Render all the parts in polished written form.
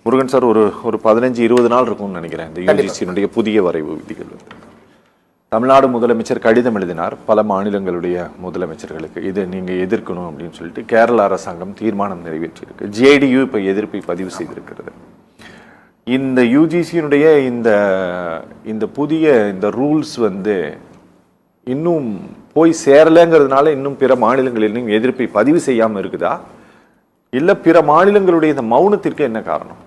Murugan sir, ஒரு 15-20 நாள் இருக்கும்னு நினைக்கிறேன் இந்த யூஜிசியினுடைய புதிய வரைவு விதிகள். தமிழ்நாடு முதலமைச்சர் கடிதம் எழுதினார் பல மாநிலங்களுடைய முதலமைச்சர்களுக்கு, இதை நீங்கள் எதிர்க்கணும் அப்படின்னு சொல்லிட்டு. கேரள அரசாங்கம் தீர்மானம் நிறைவேற்றியிருக்கு. ஜேடியு இப்போ எதிர்ப்பை பதிவு செய்திருக்கிறது. இந்த யூஜிசியினுடைய இந்த புதிய இந்த ரூல்ஸ் இன்னும் போய் சேரலைங்கிறதுனால இன்னும் பிற மாநிலங்களிலும் எதிர்ப்பை பதிவு செய்யாமல் இருக்குதா, இல்லை பிற மாநிலங்களுடைய இந்த மௌனத்திற்கு என்ன காரணம்?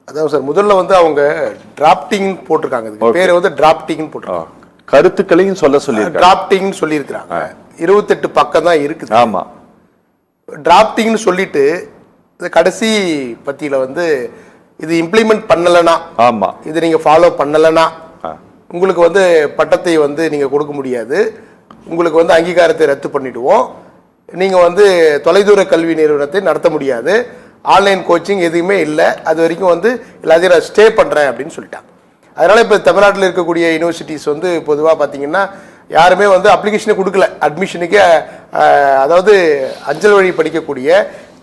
அதான் சார், முதல்ல அவங்க டிராப்டிங் போட்டிருக்காங்க. பேர் டிராப்டிங் போட்டிருக்காங்க. கருத்துக்களையும் சொல்லி டிராப்டிங் சொல்லியிருக்கிறாங்க. 28 பக்கம் தான் இருக்குது. ஆமா, டிராப்டிங்னு சொல்லிட்டு கடைசி பத்தியில இது இம்ப்ளிமெண்ட் பண்ணலனா, ஆமா, இது நீங்க ஃபாலோ பண்ணலனா உங்களுக்கு பட்டத்தை நீங்க கொடுக்க முடியாது, உங்களுக்கு அங்கீகாரத்தை ரத்து பண்ணிடுவோம், நீங்க தொலைதூர கல்வி நிறுவனத்தை நடத்த முடியாது, ஆன்லைன் கோச்சிங் எதுவுமே இல்லை, அது வரைக்கும் எல்லாத்தையும் நான் ஸ்டே பண்றேன் அப்படின்னு சொல்லிட்டாங்க. அதனால இப்போ தமிழ்நாட்டில் இருக்கக்கூடிய யூனிவர்சிட்டிஸ் பொதுவாக பார்த்தீங்கன்னா யாருமே அப்ளிகேஷனை கொடுக்கல அட்மிஷனுக்கு. அதாவது அஞ்சல் வழி படிக்கக்கூடிய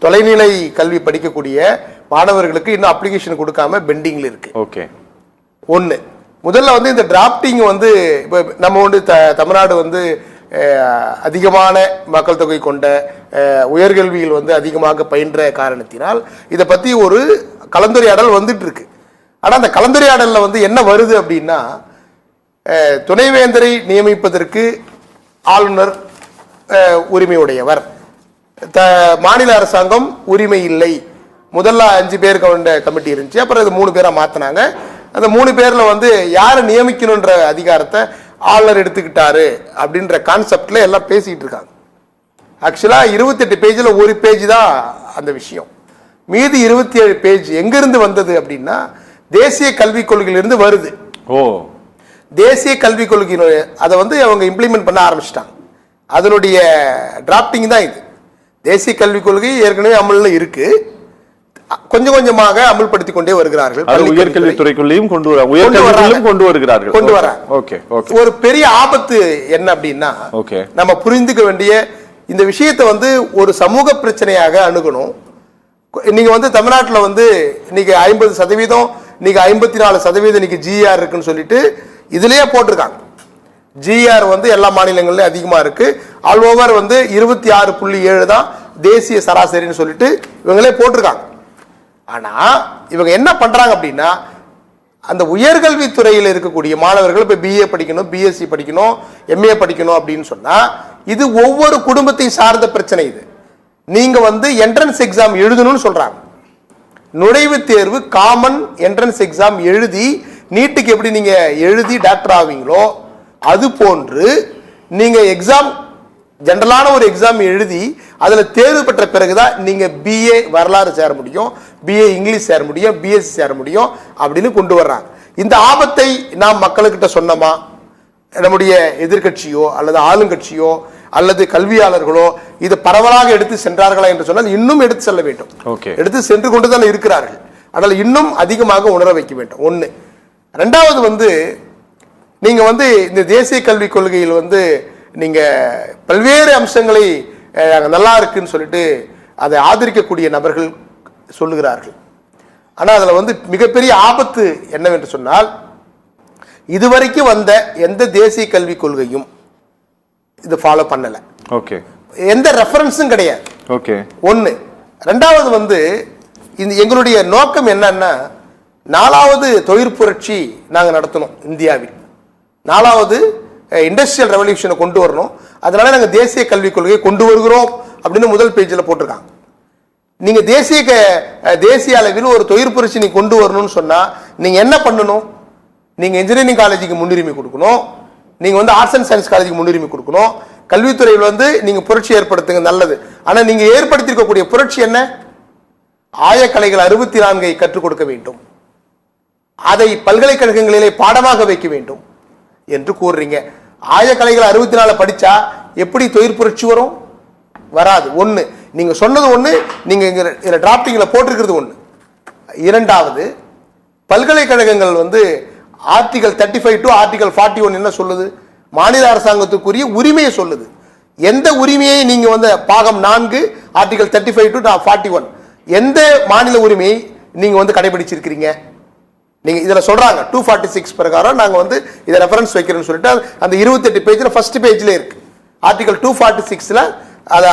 தொலைநிலை கல்வி படிக்கக்கூடிய மாணவர்களுக்கு இன்னும் அப்ளிகேஷன் கொடுக்காம பெண்டிங்ல இருக்கு. ஓகே, ஒன்று. முதல்ல இந்த டிராப்டிங் இப்போ நம்ம தமிழ்நாடு அதிகமான மக்கள் தொகை கொண்ட உயர்கல்வியில் அதிகமாக பயின்ற காரணத்தினால் இதை பற்றி ஒரு கலந்துரையாடல் வந்துட்டு இருக்கு. ஆனால் அந்த கலந்துரையாடலில் என்ன வருது அப்படின்னா, துணைவேந்தரை நியமிப்பதற்கு ஆளுநர் உரிமையுடையவர், மாநில அரசாங்கம் உரிமை இல்லை. முதல்ல 5 பேர் கொண்ட கமிட்டி இருந்துச்சு, அப்புறம் இது 3 பேரா மாத்தினாங்க. அந்த 3 பேர்ல யாரை நியமிக்கணுன்ற அதிகாரத்தை ஆளுநர் எடுத்துக்கிட்டாரு அப்படின்ற கான்செப்ட்ல எல்லாம் பேசிட்டு இருக்காங்க. ஆக்சுவலா 28 பேஜ்ல ஒரு பேஜ் தான் அந்த விஷயம். மீதி 27 பேஜ் எங்கிருந்து வந்தது அப்படின்னா தேசிய கல்விக் கொள்கையிலிருந்து வருது. தேசிய கல்விக் கொள்கை அதை அவங்க இம்ப்ளிமெண்ட் பண்ண ஆரம்பிச்சிட்டாங்க. அதனுடைய டிராப்டிங் தான் இது. தேசிய கல்விக் கொள்கை ஏற்கனவே அமல்ல இருக்கு, கொஞ்சம் கொஞ்சமாக அமல்படுத்திக் கொண்டே வருகிறார்கள். உயர்கல்வித்துறைக்குள்ளேயும் கொண்டு வராங்க. ஒரு பெரிய ஆபத்து என்ன அப்படின்னா, நம்ம புரிந்துக்க வேண்டிய இந்த விஷயத்தை ஒரு சமூக பிரச்சனையாக அணுகணும். நீங்க தமிழ்நாட்டில் இன்னைக்கு 50%, இன்னைக்கு 54% இன்னைக்கு ஜிஆர் இருக்குன்னு சொல்லிட்டு இதுலயே போட்டிருக்காங்க. ஜிஆர் எல்லா மாநிலங்களிலும் அதிகமா இருக்கு. ஆல் ஓவர் 26.7 தான் தேசிய சராசரின்னு சொல்லிட்டு இவங்களே போட்டிருக்காங்க. ஆனா இவங்க என்ன பண்றாங்க அப்படின்னா, அந்த உயர்கல்வித்துறையில் இருக்கக்கூடிய மாணவர்கள் இப்ப பிஏ படிக்கணும், பிஎஸ்சி படிக்கணும், எம்ஏ படிக்கணும் அப்படின்னு சொன்னா இது ஒவ்வொரு குடும்பத்தையும் சார்ந்த பிரச்சனை. இது நீங்க என்ட்ரன்ஸ் எக்ஸாம் எழுதணும்னு சொல்றாங்க. நுழைவுத் தேர்வு காமன் என்ட்ரன்ஸ் எக்ஸாம் எழுதி நீட்டுக்கு எப்படி நீங்க எழுதி டாக்டர் ஆவீங்களோ அது போன்று நீங்க எக்ஸாம் ஜெனரலான ஒரு எக்ஸாம் எழுதி அதுல தேர்வு பெற்ற பிறகுதான் நீங்க பிஏ வரலாறு சேர முடியும், பிஏ இங்கிலீஷ் சேர முடியும், பிஎஸ்சி சேர முடியும் அப்படின்னு கொண்டு வர்றாங்க. இந்த ஆபத்தை நாம் மக்களுக்கிட்ட சொன்னோமா, நம்முடைய எதிர்கட்சியோ அல்லது ஆளுங்கட்சியோ அல்லது கல்வியாளர்களோ இது பரவலாக எடுத்து சென்றார்களா என்று சொன்னால் இன்னும் எடுத்து செல்ல வேண்டும். எடுத்து சென்று கொண்டுதான் இருக்கிறார்கள். ஆனால் இன்னும் அதிகமாக உணர வைக்க வேண்டும். ஒண்ணு. ரெண்டாவது நீங்க இந்த தேசிய கல்விக் கொள்கையில் நீங்க பல்வேறு அம்சங்களை நல்லா இருக்குன்னு சொல்லிட்டு அதை ஆதரிக்கக்கூடிய நபர்கள் சொல்லுகிறார்கள். ஆனா அதுல மிகப்பெரிய ஆபத்து என்னவென்று சொன்னால், இதுவரைக்கும் வந்த எந்த தேசிய கல்விக் கொள்கையும் இது ஃபாலோ பண்ணல. எந்த ரெஃபரன்ஸும் கிடையாது. ஒண்ணு. ரெண்டாவது இந்த எங்களுடைய நோக்கம் என்னன்னா, 4வது தொழிற்புரட்சி நாங்க நடத்தணும் இந்தியாவில். 4வது இண்டஸ்ட்ரியல் ரெவல்யூஷனை கொண்டு வரணும். அதனால நாங்க தேசிய கல்விக் கொள்கையை கொண்டு வருகிறோம் அப்படின்னு முதல் பேஜில் போட்டிருக்காங்க. நீங்க தேசிய அளவில் ஒரு தொழிற்புரட்சி நீங்க கொண்டு வரணும்னு சொன்னா நீங்க என்ன பண்ணணும்? நீங்க இன்ஜினியரிங் காலேஜுக்கு முன்னுரிமை கொடுக்கணும், நீங்க ஆர்ட்ஸ் அண்ட் சயின்ஸ் காலேஜுக்கு முன்னுரிமை கொடுக்கணும். கல்வித்துறையில் நீங்க புரட்சி ஏற்படுத்துங்க, நல்லது. ஆனா நீங்க ஏற்படுத்தியிருக்கக்கூடிய புரட்சி என்ன? ஆயக்கலைகள் 64 கற்றுக் கொடுக்க வேண்டும், அதை பல்கலைக்கழகங்களிலே பாடமாக வைக்க வேண்டும் என்று கூறுறீங்க. ஆயக்கலைகள் 64 படிச்சா எப்படி தொழிற்புரட்சி வரும்? வராது. ஒண்ணு. நீங்க சொன்னது ஒண்ணு, நீங்க டிராப்டிங்ல போட்டிருக்கிறது ஒண்ணு. இரண்டாவது, பல்கலைக்கழகங்கள் ஆர்டிகல் 35 டு ஆர்டிகல் 41 என்ன சொல்லுது? மாநில அரசாங்கத்துக்குரிய உரிமையை சொல்லுது. எந்த உரிமையை நீங்க பாகம் 4 ஆர்டிகல் 35 டு 41 எந்த மாநில உரிமையை நீங்க வந்து கடைபிடிச்சிருக்கிறீங்க? நீங்க இதுல சொல்றாங்க 246 பிரகாரம் நாங்க வந்து இதை ரெஃபரன்ஸ் வைக்கிறேன்னு சொல்லிட்டு அந்த 28 பேஜ்ல ஃபர்ஸ்ட் பேஜ்ல இருக்கு. ஆர்டிகல் 246ல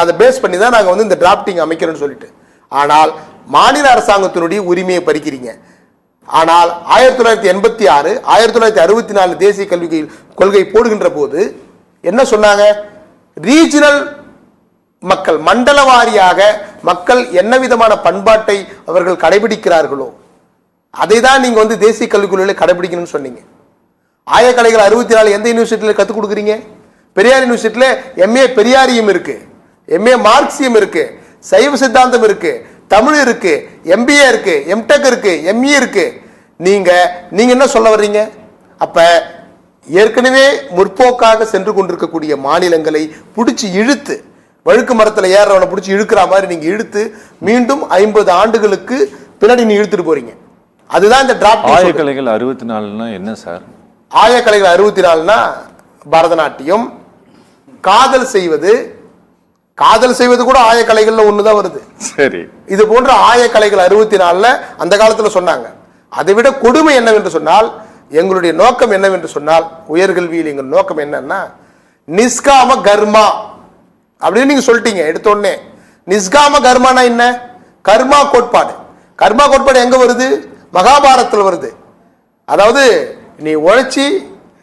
அதை பேஸ் பண்ணி தான் நாங்க வந்து இந்த டிராப்டிங் அமைக்கிறோம்னு சொல்லிட்டு. ஆனால் மாநில அரசாங்கத்தினுடைய உரிமையை பறிக்கிறீங்க. ஆனால் 1986 1964 தேசிய கல்வி கொள்கை போடுகின்ற போது என்ன சொன்னாங்க? ரீஜனல் மக்கள், மண்டல வாரியாக மக்கள் என்ன விதமான பண்பாட்டை அவர்கள் கடைபிடிக்கிறார்களோ அதை தான் நீங்க வந்து தேசிய கல்விக் கொள்கையில கடைபிடிக்கணும்னு சொன்னீங்க. ஆயக்கலைகள் 64 எந்த யூனிவர்சிட்டியில கத்துக் கொடுக்குறீங்க? பெரியார் யூனிவர்சிட்டியில எம்ஏ பெரியாரியம் இருக்கு, எம்ஏ மார்க்சியம் இருக்கு, சைவ சித்தாந்தம் இருக்கு, தமிழ் இருக்கு, எம்பிஏ இருக்கு, எம்டெக் இருக்கு, எம்இ இருக்கு. நீங்க என்ன சொல்ல வர்றீங்க? அப்ப ஏற்கனவே முற்போக்காக சென்று கொண்டிருக்கக்கூடிய மாநிலங்களை பிடிச்சி இழுத்து, வழுக்கு மரத்துல ஏறவனை பிடிச்சி இழுக்கிற மாதிரி நீங்க இழுத்து மீண்டும் 50 ஆண்டுகளுக்கு பின்னாடி நீ இழுத்துட்டு போறீங்க. அதுதான் இந்த டிராப்ட். ஆயக்கலைகள் 64னா என்ன சார்? ஆயக்கலைகள் 64னா பரதநாட்டியம், காதல் செய்வது கூட ஆயக்கலைகள்ல ஒண்ணுதான் வருது. சரி, இது போன்ற ஆயக்கலைகள் 64ல அந்த காலத்துல சொன்னாங்க. அதை விட கொடுமை என்னவென்று சொன்னால், எங்களுடைய நோக்கம் என்னவென்று சொன்னால், உயர்கல்வியில் எங்கள் நோக்கம் என்னன்னா நிஷ்காம கர்மா அப்படின்னு நீங்க சொல்லிட்டீங்க எடுத்த உடனே. நிஷ்காம கர்மானா என்ன? கர்மா கோட்பாடு. கர்மா கோட்பாடு எங்க வருது? மகாபாரதத்தில் வருது. அதாவது நீ உழைச்சி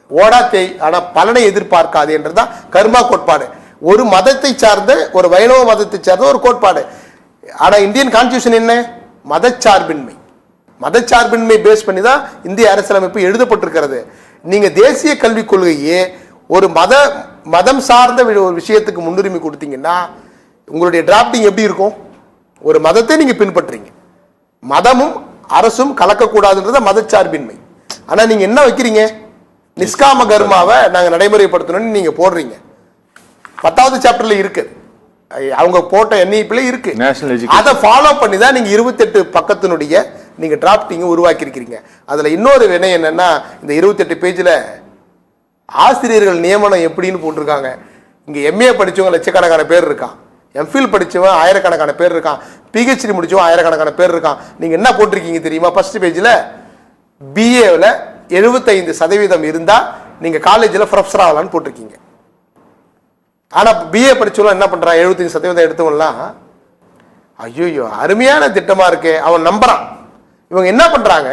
ஓடாத்தே ஆனா பலனை எதிர்பார்க்காது என்றுதான் கர்மா கோட்பாடு. ஒரு மதத்தை சார்ந்த, ஒரு வைணவ மதத்தை சார்ந்த ஒரு கோட்பாடு. ஆனா இந்தியன் கான்ஸ்டிடியூஷன் என்ன? மதச்சார்பின்மை. மதச்சார்பின்மை பேஸ் பண்ணி தான் இந்திய அரசியலமைப்பு எழுதப்பட்டிருக்கிறது. நீங்க தேசிய கல்விக் கொள்கையே ஒரு மதம் சார்ந்த ஒரு விஷயத்துக்கு முன்னுரிமை கொடுத்தீங்கன்னா உங்களுடைய டிராப்டிங் எப்படி இருக்கும்? ஒரு மதத்தை நீங்க பின்பற்றீங்க, மதமும் அரசும் கலக்கக்கூடாதுன்றத மதச்சார்பின்மை. ஆனா நீங்க என்ன வைக்கிறீங்க? நிஷ்காம கர்மாவை நாங்க நடைமுறைப்படுத்தணும்னு நீங்க போடுறீங்க. 10வது சாப்டர்ல இருக்கு, அவங்க போட்ட என்இபில இருக்கு. அதை ஃபாலோ பண்ணி தான் நீங்க 28 பக்கத்தினுடைய நீங்க டிராப்டிங் உருவாக்கி இருக்கிறீங்க. அதுல இன்னொரு வினை என்னன்னா, இந்த 28 பேஜ்ல ஆசிரியர்கள் நியமனம் எப்படின்னு போட்டிருக்காங்க. இங்க எம்ஏ படிச்சவங்க லட்சக்கணக்கான பேர் இருக்கான், எம்ஃபில் படிச்சவன் ஆயிரக்கணக்கான பேர் இருக்கான், பிஹெச்டி முடிச்சவன் ஆயிரக்கணக்கான பேர் இருக்கான். நீங்க என்ன போட்டிருக்கீங்க தெரியுமா? ஃபர்ஸ்ட் பேஜ்ல பிஏல 75% இருந்தா நீங்க காலேஜ்ல ப்ரொஃபஸர் ஆகலான்னு போட்டிருக்கீங்க. ஆனா பிஏ படிச்சவங்க என்ன பண்றான்? 75% எடுத்தவன்லாம் ஐயோ அருமையான திட்டமா இருக்கே அவன் நம்புறான். இவங்க என்ன பண்றாங்க?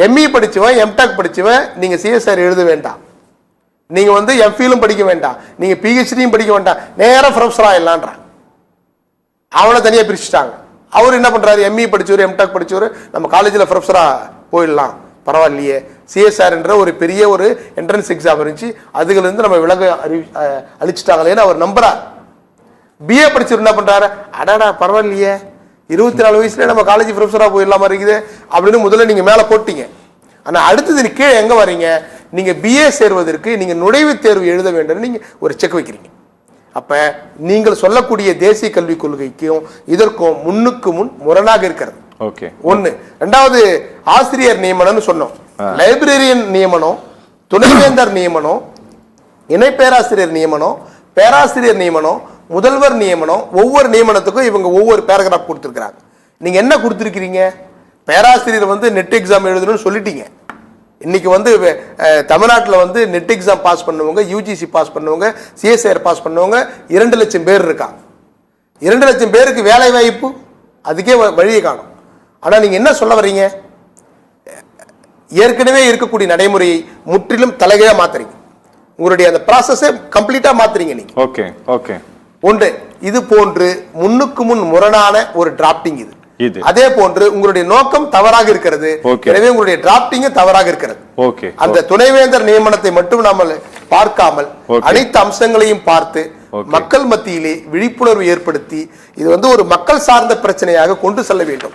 எம்இ படிச்சவன், எம்டெக் படிச்சவன் நீங்க சிஎஸ்ஆர் எழுத வேண்டாம், நீங்க வந்து எம்ஃபிலும் படிக்க வேண்டாம், நீங்க பிஹெச்டியும் படிக்க வேண்டாம், நேரம் ப்ரொஃபஸர் ஆயிடலான்றான். அவனை தனியா பிரிச்சுட்டாங்க. அவர் என்ன பண்றாரு? எம்இ படிச்சவர், எம்டெக் படிச்சவர் நம்ம காலேஜ்ல ப்ரொஃபஸரா போயிடலாம், பரவாயில்லையே. சிஎஸ்ஆர் என்ற ஒரு பெரிய ஒரு என்ட்ரன்ஸ் எக்ஸாம் இருந்துச்சு, அதுல இருந்து நம்ம விலக அழிச்சிட்டாங்களேன்னு அவர் நம்புறார். பிஏ படிச்சவர் என்ன பண்றாரு? அடாடா பரவாயில்லையே, 24 வயசுல நம்ம காலேஜ் ப்ரொஃபஸரா போயிடலாமா இருக்குது அப்படின்னு முதல்ல நீங்க மேல போட்டீங்க. ஆனா அடுத்தது கீழே எங்க வரீங்க? நீங்க பிஏ சேர்வதற்கு நீங்க நுழைவுத் தேர்வு எழுத வேண்டும், நீங்க ஒரு செக் வைக்கிறீங்க. அப்ப நீங்கள் சொல்லக்கூடிய தேசிய கல்விக் கொள்கைக்கும் இதற்கும் முன்னுக்கு முன் முரணாக இருக்கிறது. ஒண்ணு. ரெண்டாவது, ஆசிரியர் நியமனம் சொன்னோம், லைப்ரரியன் நியமனம், துணைவேந்தர் நியமனம், இணை பேராசிரியர் நியமனம், பேராசிரியர் நியமனம், முதல்வர் நியமனம். ஒவ்வொரு நியமனத்துக்கும் இவங்க ஒவ்வொரு பேராகிராஃப் கொடுத்திருக்கிறாங்க. நீங்க என்ன கொடுத்திருக்கிறீங்க? பேராசிரியர் வந்து நெட் எக்ஸாம் எழுதணும்னு சொல்லிட்டீங்க. இன்னைக்கு வந்து தமிழ்நாட்டில் வந்து நெட் எக்ஸாம் பாஸ் பண்ணுவவங்க, யூஜிசி பாஸ் பண்ணுவவங்க, சிஎஸ்ஆர் பாஸ் பண்ணுவவங்க 2 லட்சம் பேர் இருக்காங்க. 2 லட்சம் பேருக்கு வேலை வாய்ப்பு அதுக்கே வழியை காணும். ஆனா நீங்க என்ன சொல்ல வர்றீங்க? ஏற்கனவே இருக்கக்கூடிய நடைமுறையை முற்றிலும் தலைகீழா மாத்துறீங்க. உங்களுடைய அந்த ப்ராசஸை கம்ப்ளீட்டா மாத்துறீங்க நீங்க. ஒன்று, இது போன்று முன்னுக்கு முன் முரணான ஒரு டிராப்டிங் இது. அதே போன்று உங்களுடைய நோக்கம் தவறாக இருக்கிறது. எனவே உங்களுடைய டிராப்டிங் தவறாக இருக்கிறது. அந்த துணைவேந்தர் நியமனத்தை மட்டும் நாம பார்க்காமல் அனைத்து அம்சங்களையும் பார்த்து மக்கள் மத்தியிலே விழிப்புணர்வு ஏற்படுத்தி இது வந்து ஒரு மக்கள் சார்ந்த பிரச்சனையாக கொண்டு செல்ல வேண்டும்.